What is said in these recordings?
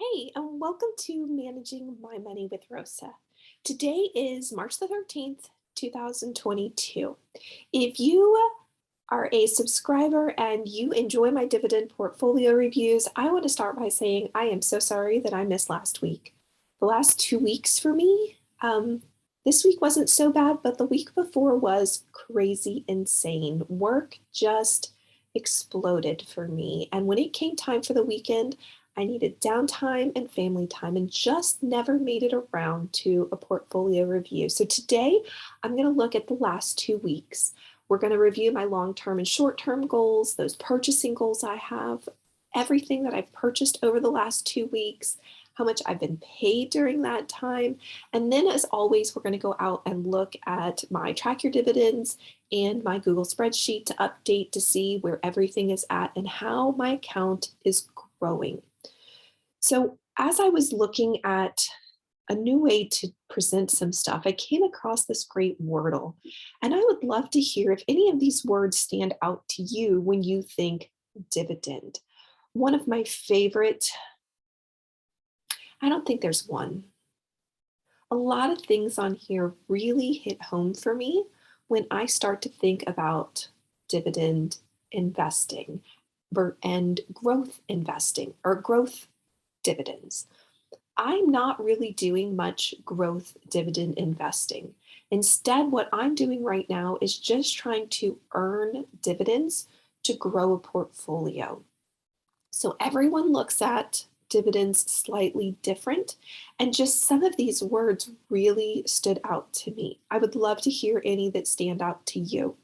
Hey, and welcome to Managing My Money with Rosa. Today is March the 13th, 2022. If you are a subscriber and you enjoy my dividend portfolio reviews, I want to start by saying I am so sorry that I missed last week. The last 2 weeks for me, this week wasn't so bad, but the week before was crazy insane. Work just exploded for me. And when it came time for the weekend, I needed downtime and family time and just never made it around to a portfolio review. So today I'm going to look at the last 2 weeks. We're going to review my long-term and short-term goals, those purchasing goals I have, everything that I've purchased over the last 2 weeks, how much I've been paid during that time. And then as always, we're going to go out and look at my track your dividends and my Google spreadsheet to update to see where everything is at and how my account is growing. So as I was looking at a new way to present some stuff, I came across this great wordle. And I would love to hear if any of these words stand out to you when you think dividend. One of my favorite, I don't think there's one. A lot of things on here really hit home for me when I start to think about dividend investing and growth investing or growth dividends. I'm not really doing much growth dividend investing. Instead, what I'm doing right now is just trying to earn dividends to grow a portfolio. So everyone looks at dividends slightly different, and just some of these words really stood out to me. I would love to hear any that stand out to you.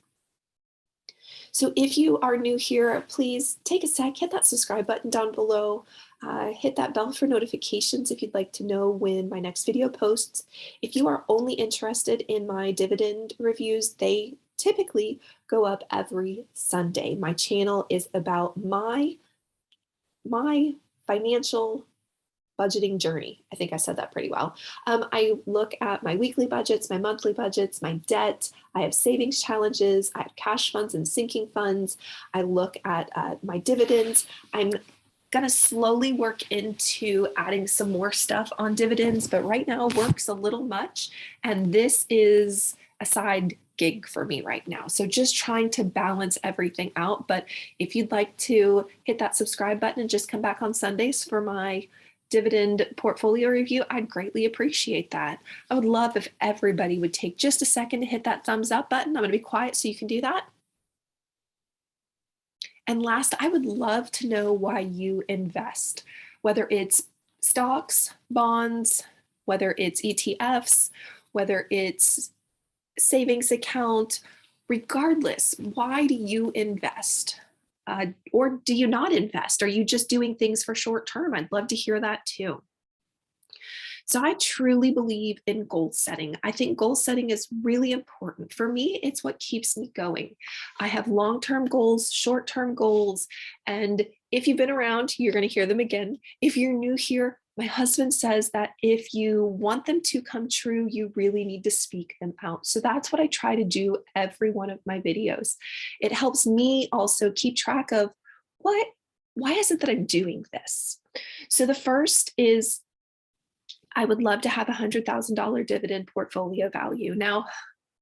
So if you are new here, please take a sec, hit that subscribe button down below, hit that bell for notifications if you'd like to know when my next video posts. If you are only interested in my dividend reviews, they typically go up every Sunday. My channel is about my financial budgeting journey. I think I said that pretty well. I look at my weekly budgets, my monthly budgets, my debt. I have savings challenges. I have cash funds and sinking funds. I look at my dividends. I'm going to slowly work into adding some more stuff on dividends, but right now work's a little much. And this is a side gig for me right now. So just trying to balance everything out. But if you'd like to hit that subscribe button and just come back on Sundays for my dividend portfolio review, I'd greatly appreciate that. I would love if everybody would take just a second to hit that thumbs up button. I'm going to be quiet so you can do that. And last, I would love to know why you invest, whether it's stocks, bonds, whether it's ETFs, whether it's savings account, regardless, why do you invest? Or do you not invest? Are you just doing things for short term? I'd love to hear that too. So I truly believe in goal setting. I think goal setting is really important. For me, it's what keeps me going. I have long-term goals, short-term goals, and if you've been around, you're going to hear them again. If you're new here, my husband says that if you want them to come true, you really need to speak them out. So that's what I try to do every one of my videos. It helps me also keep track of why is it that I'm doing this? So the first is I would love to have a $100,000 dividend portfolio value. Now,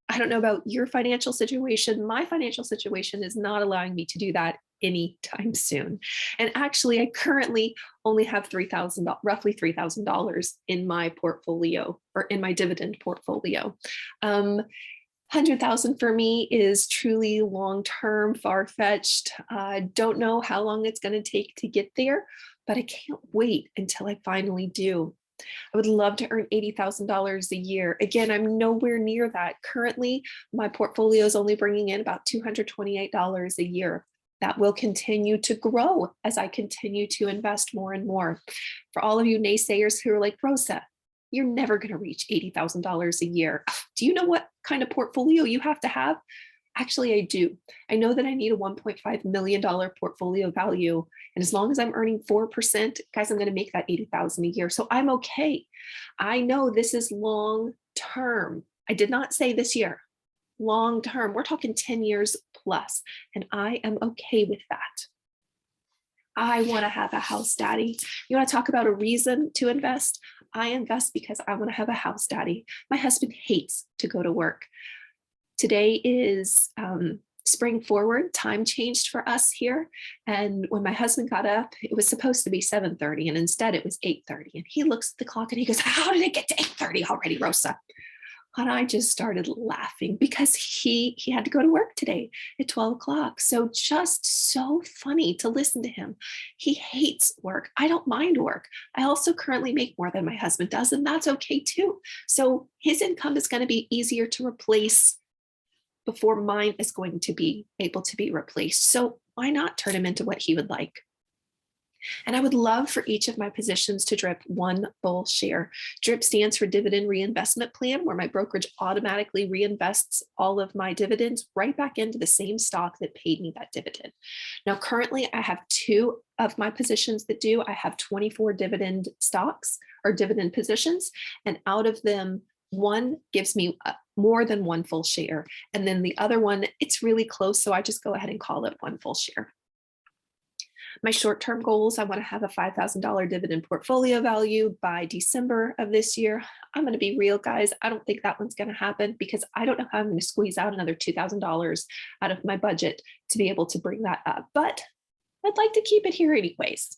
I don't know about your financial situation. My financial situation is not allowing me to do that anytime soon. And actually, I currently only have roughly $3,000 in my portfolio or in my dividend portfolio. 100,000 for me is truly long-term, far-fetched. Don't know how long it's going to take to get there, but I can't wait until I finally do. I would love to earn $80,000 a year. Again, I'm nowhere near that. Currently, my portfolio is only bringing in about $228 a year. That will continue to grow as I continue to invest more and more. For all of you naysayers who are like, Rosa, you're never going to reach $80,000 a year. Do you know what kind of portfolio you have to have? Actually, I do. I know that I need a $1.5 million portfolio value. And as long as I'm earning 4%, guys, I'm going to make that 80,000 a year. So I'm okay. I know this is long term. I did not say this year, long term. We're talking 10 years plus, and I am okay with that. I want to have a house daddy. You want to talk about a reason to invest? I invest because I want to have a house daddy. My husband hates to go to work. Today is spring forward. Time changed for us here. And when my husband got up, it was supposed to be 7:30 and instead it was 8:30. And he looks at the clock and he goes, how did it get to 8:30 already, Rosa? And I just started laughing because he had to go to work today at 12 o'clock. So just so funny to listen to him. He hates work. I don't mind work. I also currently make more than my husband does, and that's okay too. So his income is going to be easier to replace before mine is going to be able to be replaced. So why not turn him into what he would like? And I would love for each of my positions to drip one full share. DRIP stands for Dividend Reinvestment Plan, where my brokerage automatically reinvests all of my dividends right back into the same stock that paid me that dividend. Now, currently, I have 2 of my positions that do. I have 24 dividend stocks or dividend positions, and out of them, one gives me more than one full share. And then the other one, it's really close, so I just go ahead and call it one full share. My short-term goals, I want to have a $5,000 dividend portfolio value by December of this year. I'm going to be real, guys. I don't think that one's going to happen because I don't know how I'm going to squeeze out another $2,000 out of my budget to be able to bring that up. But I'd like to keep it here anyways.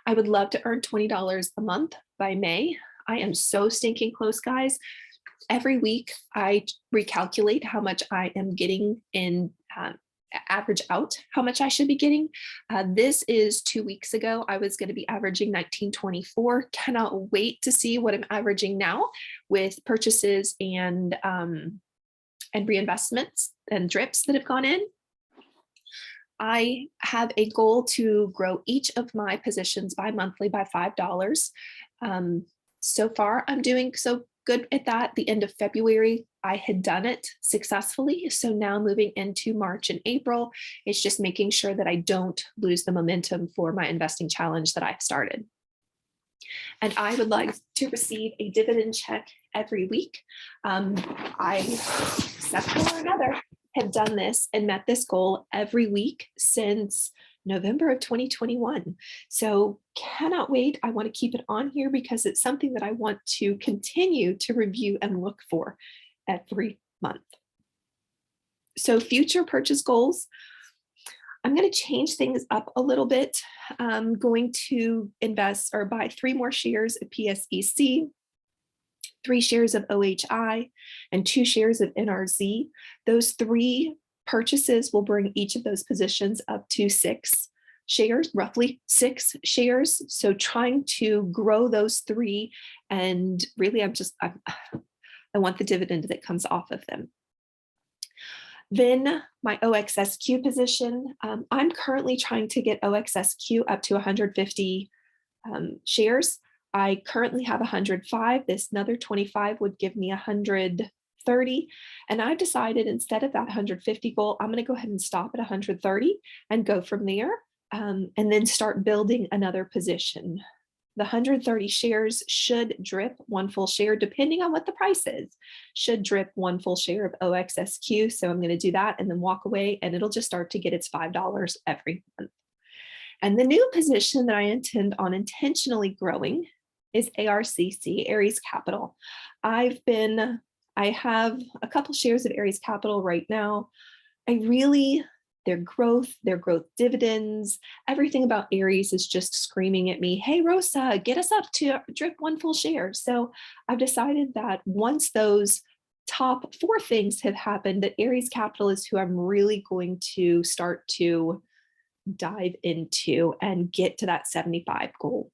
I would love to earn $20 a month by May. I am so stinking close, guys. Every week, I recalculate how much I am getting in average out how much I should be getting. This is 2 weeks ago. I was going to be averaging 1924. Cannot wait to see what I'm averaging now with purchases and reinvestments and drips that have gone in. I have a goal to grow each of my positions bi-monthly by $5. So far, I'm doing so good at that. The end of February, I had done it successfully. So now moving into March and April, it's just making sure that I don't lose the momentum for my investing challenge that I've started. And I would like to receive a dividend check every week. I, somehow or another, have done this and met this goal every week since November of 2021. So cannot wait. I want to keep it on here because it's something that I want to continue to review and look for every month. So future purchase goals, I'm going to change things up a little bit. I'm going to invest or buy 3 more shares of PSEC, 3 shares of OHI, and 2 shares of NRZ. Those 3 purchases will bring each of those positions up to 6 shares, roughly 6 shares. So trying to grow those 3, and really I want the dividend that comes off of them. Then my OXSQ position, I'm currently trying to get OXSQ up to 150 shares. I currently have 105. This another 25 would give me 130. And I've decided instead of that 150 goal, I'm going to go ahead and stop at 130 and go from there, and then start building another position. The 130 shares should drip 1 full share, depending on what the price is, should drip 1 full share of OXSQ. So I'm going to do that and then walk away, and it'll just start to get its $5 every month. And the new position that I intend on intentionally growing is ARCC, Aries Capital. I have a couple shares of Aries Capital right now. Their growth dividends, everything about Aries is just screaming at me, hey, Rosa, get us up to drip 1 full share. So I've decided that once those top 4 things have happened, that Aries Capital is who I'm really going to start to dive into and get to that 75 goal.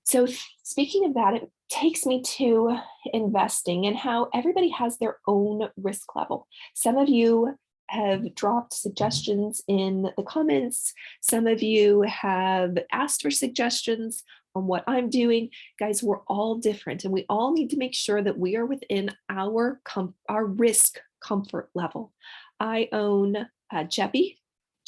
So speaking of that, it takes me to investing and how everybody has their own risk level. Some of you have dropped suggestions in the comments. Some of you have asked for suggestions on what I'm doing. Guys, we're all different and we all need to make sure that we are within our risk comfort level. I own Jeppy.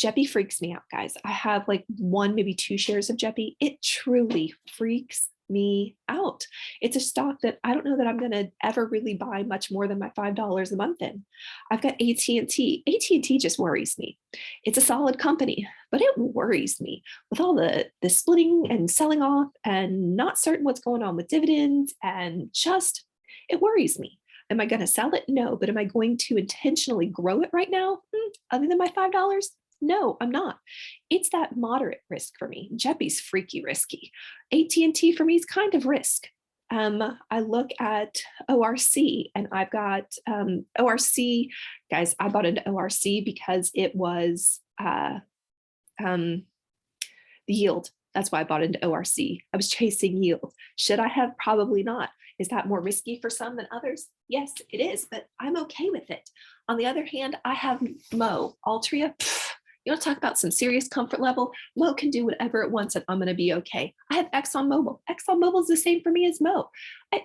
Jeppy freaks me out, guys. I have like 1, maybe 2 shares of Jeppy. It truly freaks me out. It's a stock that I don't know that I'm going to ever really buy much more than my $5 a month in. I've got AT&T. AT&T just worries me. It's a solid company, but it worries me with all the splitting and selling off and not certain what's going on with dividends, and just it worries me. Am I going to sell it? No. But am I going to intentionally grow it right now? Other than my $5? No, I'm not. It's that moderate risk for me. JEPI's freaky risky. AT&T for me is kind of risk. I look at ORC, and I've got ORC, guys. I bought into ORC because it was the yield. That's why I bought into ORC. I was chasing yield. Should I have? Probably not. Is that more risky for some than others? Yes, it is, but I'm okay with it. On the other hand, I have Mo, Altria. You want to talk about some serious comfort level? Mo can do whatever it wants and I'm going to be okay. I have ExxonMobil. ExxonMobil is the same for me as Mo.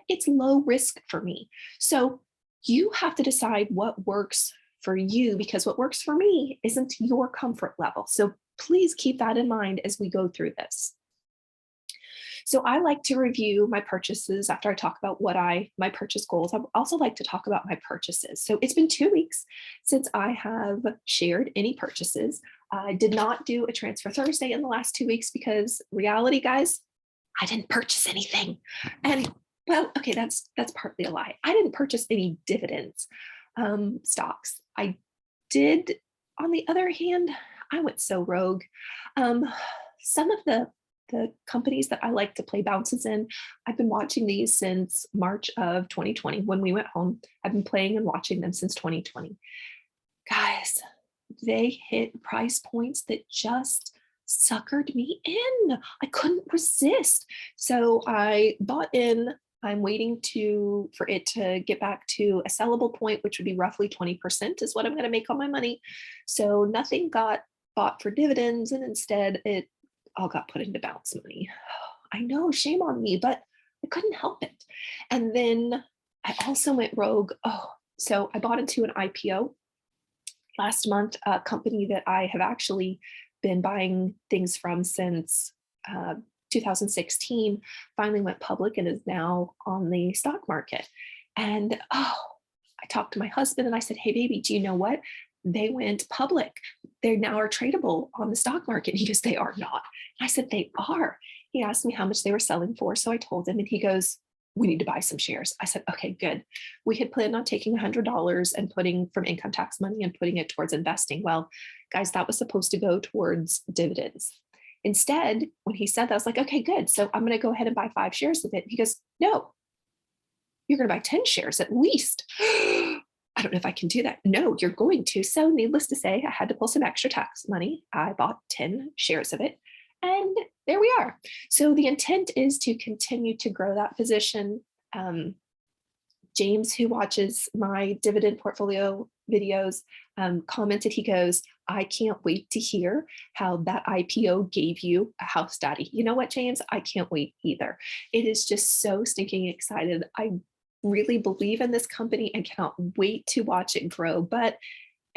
It's low risk for me. So you have to decide what works for you, because what works for me isn't your comfort level. So please keep that in mind as we go through this. So I like to review my purchases after I talk about my purchase goals. I also like to talk about my purchases. So it's been 2 weeks since I have shared any purchases. I did not do a transfer Thursday in the last 2 weeks because reality, guys, I didn't purchase anything. And well, okay, that's partly a lie. I didn't purchase any dividends stocks. I did, on the other hand, I went so rogue. Some of the companies that I like to play bounces in, I've been watching these since March of 2020 when we went home. I've been playing and watching them since 2020. Guys, they hit price points that just suckered me in. I couldn't resist. So I bought in. I'm waiting for it to get back to a sellable point, which would be roughly 20% is what I'm going to make on my money. So nothing got bought for dividends, and instead it all got put into bounce money. I know, shame on me, but I couldn't help it. And then I also went rogue. So I bought into an IPO last month, a company that I have actually been buying things from since 2016, finally went public and is now on the stock market. And I talked to my husband and I said, hey, baby, do you know what? They went public. They now are tradable on the stock market. And he goes, they are not. And I said, they are. He asked me how much they were selling for. So I told him, and he goes, we need to buy some shares. I said, okay, good. We had planned on taking $100 and putting from income tax money and putting it towards investing. Well, guys, that was supposed to go towards dividends. Instead, when he said that, I was like, okay, good. So I'm going to go ahead and buy 5 shares of it. He goes, no, you're going to buy 10 shares at least. I don't know if I can do that. No, you're going to. So needless to say, I had to pull some extra tax money. I bought 10 shares of it. And there we are. So the intent is to continue to grow that position. James, who watches my dividend portfolio videos, commented, he goes, I can't wait to hear how that IPO gave you a house daddy. You know what, James? I can't wait either. It is just so stinking excited. I really believe in this company and cannot wait to watch it grow. But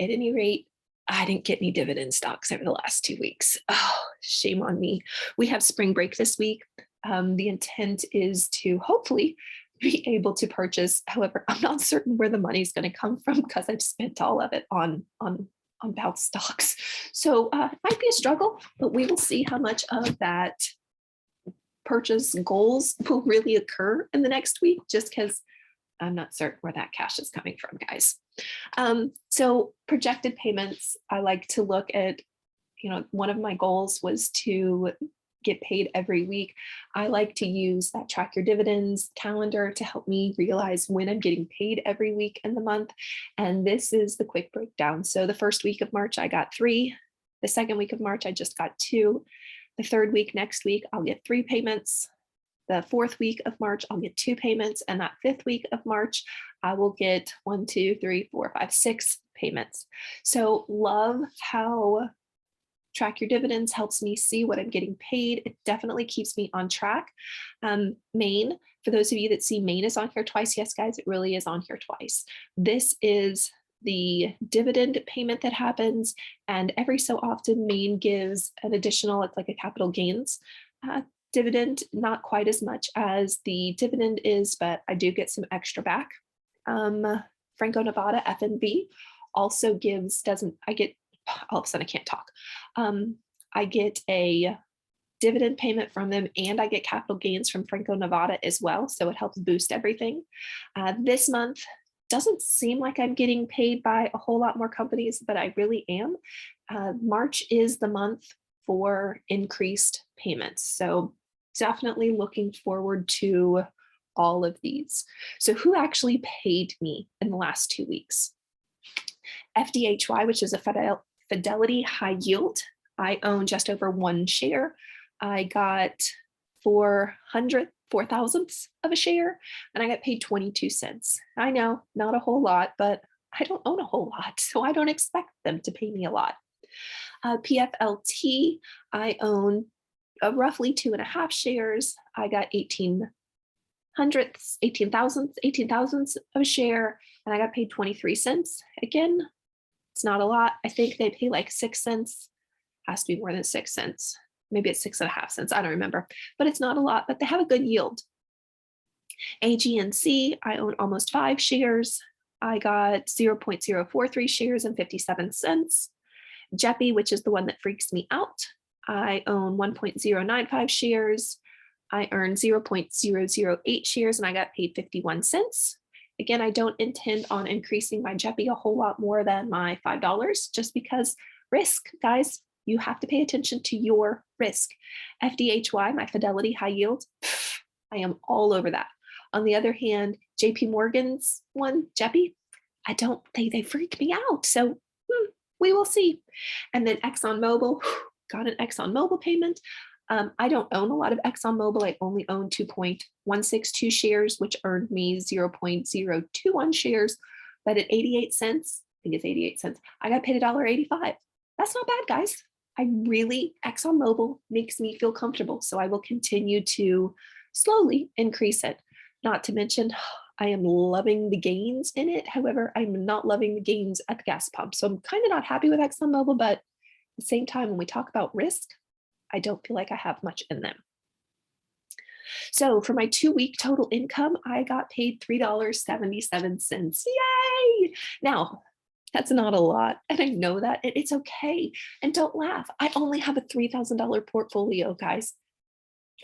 at any rate, I didn't get any dividend stocks over the last 2 weeks. Oh, shame on me. We have spring break this week. The intent is to hopefully be able to purchase. However, I'm not certain where the money is going to come from because I've spent all of it on bounce stocks. So it might be a struggle, but we will see how much of that purchase goals will really occur in the next week, just because I'm not certain where that cash is coming from, guys. So projected payments, I like to look at, one of my goals was to get paid every week. I like to use that track your dividends calendar to help me realize when I'm getting paid every week in the month. And this is the quick breakdown. So the first week of March, I got 3. The second week of March, I just got 2. The third week, next week, I'll get 3 payments. The fourth week of March, I'll get 2 payments. And that fifth week of March, I will get 1, 2, 3, 4, 5, 6 payments. So love how track your dividends helps me see what I'm getting paid. It definitely keeps me on track. Maine, for those of you that see Maine is on here twice, yes, guys, it really is on here twice. This is the dividend payment that happens. And every so often, Maine gives an additional, it's like a capital gains Dividend, not quite as much as the dividend is, but I do get some extra back. Franco-Nevada FNB also I get, all of a sudden I can't talk. I get a dividend payment from them, and I get capital gains from Franco-Nevada as well. So it helps boost everything. This month doesn't seem like I'm getting paid by a whole lot more companies, but I really am. March is the month for increased payments. So definitely looking forward to all of these. So who actually paid me in the last 2 weeks? FDHY, which is a Fidelity high yield. I own just over 1 share. I got 4 thousandths of a share, and I got paid 22 cents. I know, not a whole lot, but I don't own a whole lot, so I don't expect them to pay me a lot. PFLT, I own roughly 2.5 shares. I got 18 thousandths of a share, and I got paid 23 cents. Again, it's not a lot. I think they pay like 6 cents. Has to be more than 6 cents. Maybe it's 6.5 cents. I don't remember, but it's not a lot, but they have a good yield. AGNC, I own almost 5 shares. I got 0.043 shares and 57 cents. JEPI, which is the one that freaks me out, I own 1.095 shares. I earned 0.008 shares, and I got paid 51 cents. Again, I don't intend on increasing my JEPI a whole lot more than my $5, just because risk, guys, you have to pay attention to your risk. FDHY, my Fidelity high yield, I am all over that. On the other hand, JP Morgan's one, JEPI, they freak me out. So we will see. And then ExxonMobil, got an ExxonMobil payment. I don't own a lot of ExxonMobil. I only own 2.162 shares, which earned me 0.021 shares. But at 88 cents, I think it's 88 cents, I got paid $1.85. That's not bad, guys. ExxonMobil makes me feel comfortable. So I will continue to slowly increase it. Not to mention, I am loving the gains in it. However, I'm not loving the gains at the gas pump. So I'm kind of not happy with ExxonMobil, but at the same time, when we talk about risk, I don't feel like I have much in them. So for my 2-week total income, I got paid $3.77. Yay! Now, that's not a lot, and I know that, and it's okay. And don't laugh. I only have a $3,000 portfolio, guys.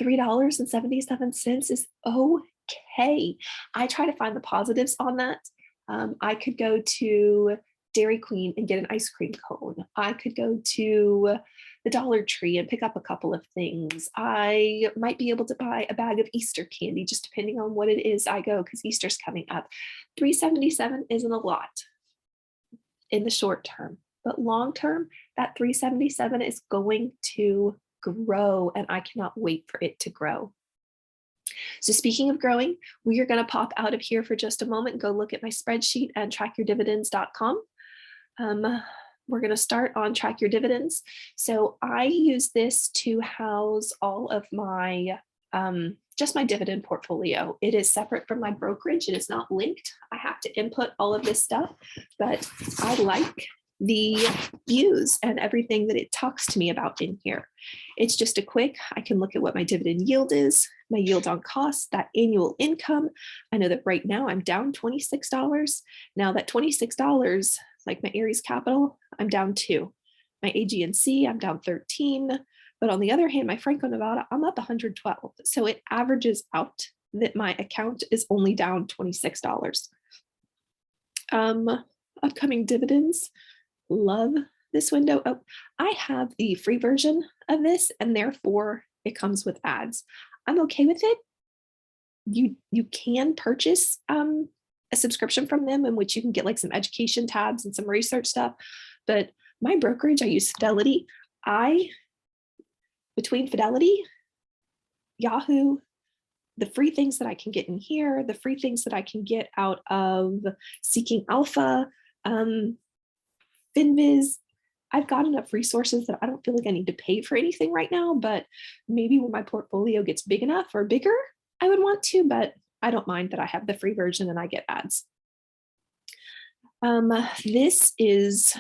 $3.77 is okay. I try to find the positives on that. I could go to Dairy Queen and get an ice cream cone. I could go to the Dollar Tree and pick up a couple of things. I might be able to buy a bag of Easter candy, just depending on what it is I go, because Easter's coming up. $3.77 isn't a lot in the short term, but long term, that $3.77 is going to grow, and I cannot wait for it to grow. So speaking of growing, we are going to pop out of here for just a moment and go look at my spreadsheet and trackyourdividends.com. We're going to start on Track Your Dividends. So I use this to house all of my just my dividend portfolio. It is separate from my brokerage. It is not linked. I have to input all of this stuff, but I like the views and everything that it talks to me about in here. It's just a quick, I can look at what my dividend yield is, my yield on cost, that annual income. I know that right now I'm down $26. Now that $26, like my Aries Capital, I'm down 2. My AGNC, I'm down 13. But on the other hand, my Franco-Nevada, I'm up 112. So it averages out that my account is only down $26. Upcoming dividends, love this window. Oh, I have the free version of this, and therefore it comes with ads. I'm okay with it. You can purchase a subscription from them in which you can get like some education tabs and some research stuff. But my brokerage, I use Fidelity. Between Fidelity, Yahoo, the free things that I can get in here, the free things that I can get out of Seeking Alpha, FinViz, I've got enough resources that I don't feel like I need to pay for anything right now, but maybe when my portfolio gets big enough or bigger, I would want to, but I don't mind that I have the free version and I get ads. This is,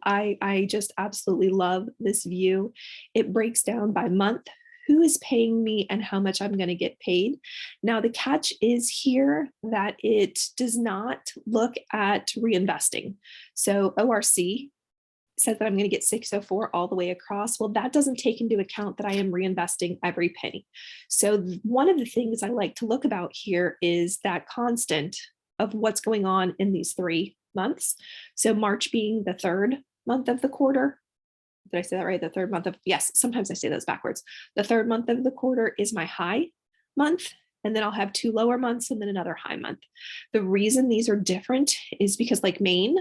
I just absolutely love this view. It breaks down by month who is paying me and how much I'm going to get paid. Now, the catch is here that it does not look at reinvesting. So ORC says that I'm going to get 604 all the way across. Well, that doesn't take into account that I am reinvesting every penny. So one of the things I like to look about here is that constant of what's going on in these 3 months. So March being the 3rd month of the quarter. Did I say that right? The 3rd month of, yes, sometimes I say those backwards. The 3rd month of the quarter is my high month. And then I'll have 2 lower months and then another high month. The reason these are different is because like Maine,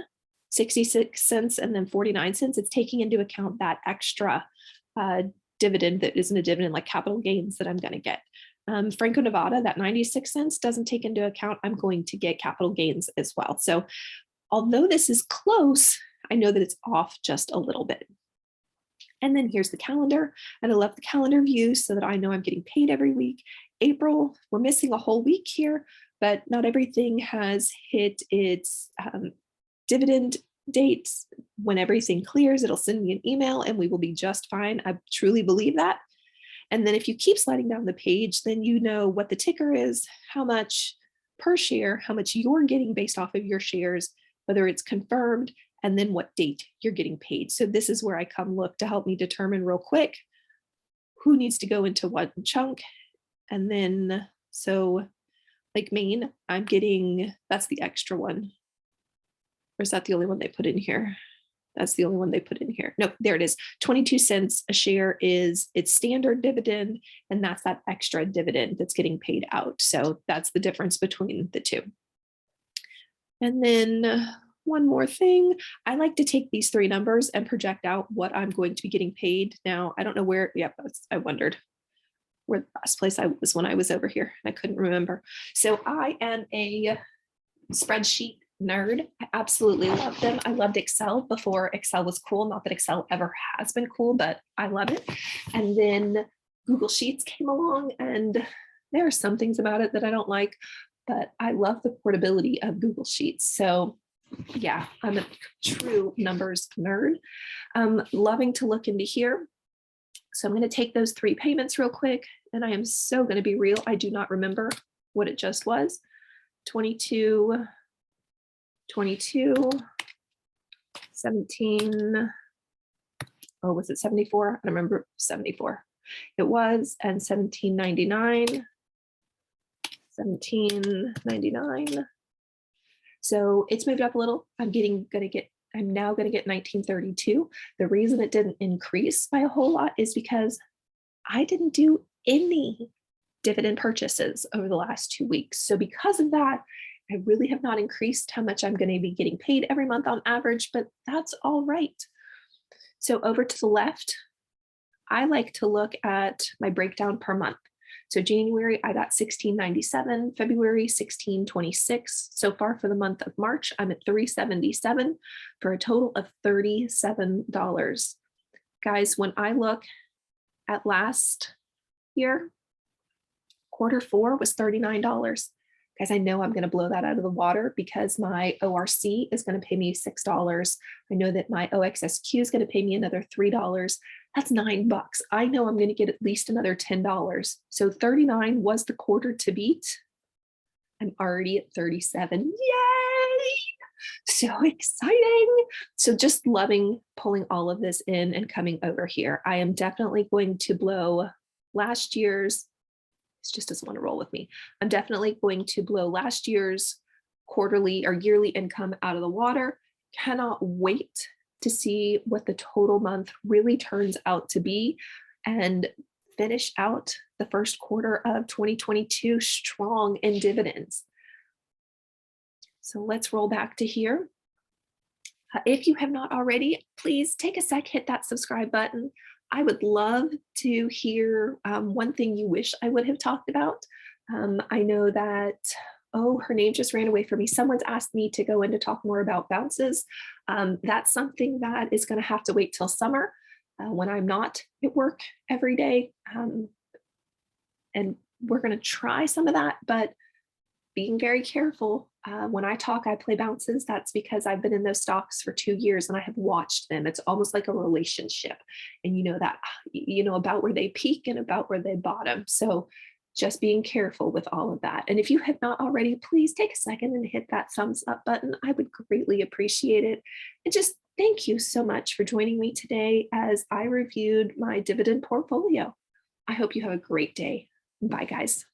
66 cents and then 49 cents, it's taking into account that extra dividend that isn't a dividend, like capital gains that I'm going to get. Franco-Nevada, that 96 cents doesn't take into account I'm going to get capital gains as well. So although this is close, I know that it's off just a little bit. And then here's the calendar. And I love the calendar view so that I know I'm getting paid every week. April, we're missing a whole week here, but not everything has hit its dividend dates. When everything clears, it'll send me an email and we will be just fine. I truly believe that. And then if you keep sliding down the page, then you know what the ticker is, how much per share, how much you're getting based off of your shares, whether it's confirmed, and then what date you're getting paid. So this is where I come look to help me determine real quick who needs to go into what chunk. And then, so like Maine, I'm getting, that's the extra one. Or is that the only one they put in here? That's the only one they put in here. No, there it is. 22 cents a share is its standard dividend, and that's that extra dividend that's getting paid out. So that's the difference between the two. And then one more thing, I like to take these 3 numbers and project out what I'm going to be getting paid. Now, I don't know where, yep, I wondered where the last place I was when I was over here. I couldn't remember. So I am a spreadsheet nerd. I absolutely love them. I loved Excel before Excel was cool. Not that Excel ever has been cool, but I love it. And then Google Sheets came along, and there are some things about it that I don't like, but I love the portability of Google Sheets. So yeah, I'm a true numbers nerd. Loving to look into here. So I'm going to take those 3 payments real quick, and I am so going to be real. I do not remember what it just was. 22, 17, oh, was it 74? I don't remember, 74. It was, and 1799, 1799. So it's moved up a little. I'm now going to get 1932. The reason it didn't increase by a whole lot is because I didn't do any dividend purchases over the last 2 weeks. So because of that, I really have not increased how much I'm going to be getting paid every month on average, but that's all right. So over to the left, I like to look at my breakdown per month. So January, I got $16.97, February, $16.26. So far for the month of March, I'm at $3.77 for a total of $37. Guys, when I look at last year, Q4 was $39. Guys, I know I'm going to blow that out of the water because my ORC is going to pay me $6. I know that my OXSQ is going to pay me another $3. That's $9. I know I'm going to get at least another $10. So 39 was the quarter to beat. I'm already at 37. Yay! So exciting. So just loving pulling all of this in and coming over here. I am definitely going to blow last year's, it just doesn't want to roll with me. I'm definitely going to blow last year's quarterly or yearly income out of the water. Cannot wait to see what the total month really turns out to be and finish out the first quarter of 2022 strong in dividends. So let's roll back to here. If you have not already, please take a sec, hit that subscribe button. I would love to hear one thing you wish I would have talked about. I know that, oh, her name just ran away from me. Someone's asked me to go in to talk more about bounces. That's something that is going to have to wait till summer when I'm not at work every day. And we're going to try some of that, but being very careful. When I talk, I play bounces. That's because I've been in those stocks for 2 years and I have watched them. It's almost like a relationship. And you know that, you know, about where they peak and about where they bottom. So just being careful with all of that. And if you have not already, please take a second and hit that thumbs up button. I would greatly appreciate it. And just thank you so much for joining me today as I reviewed my dividend portfolio. I hope you have a great day. Bye, guys.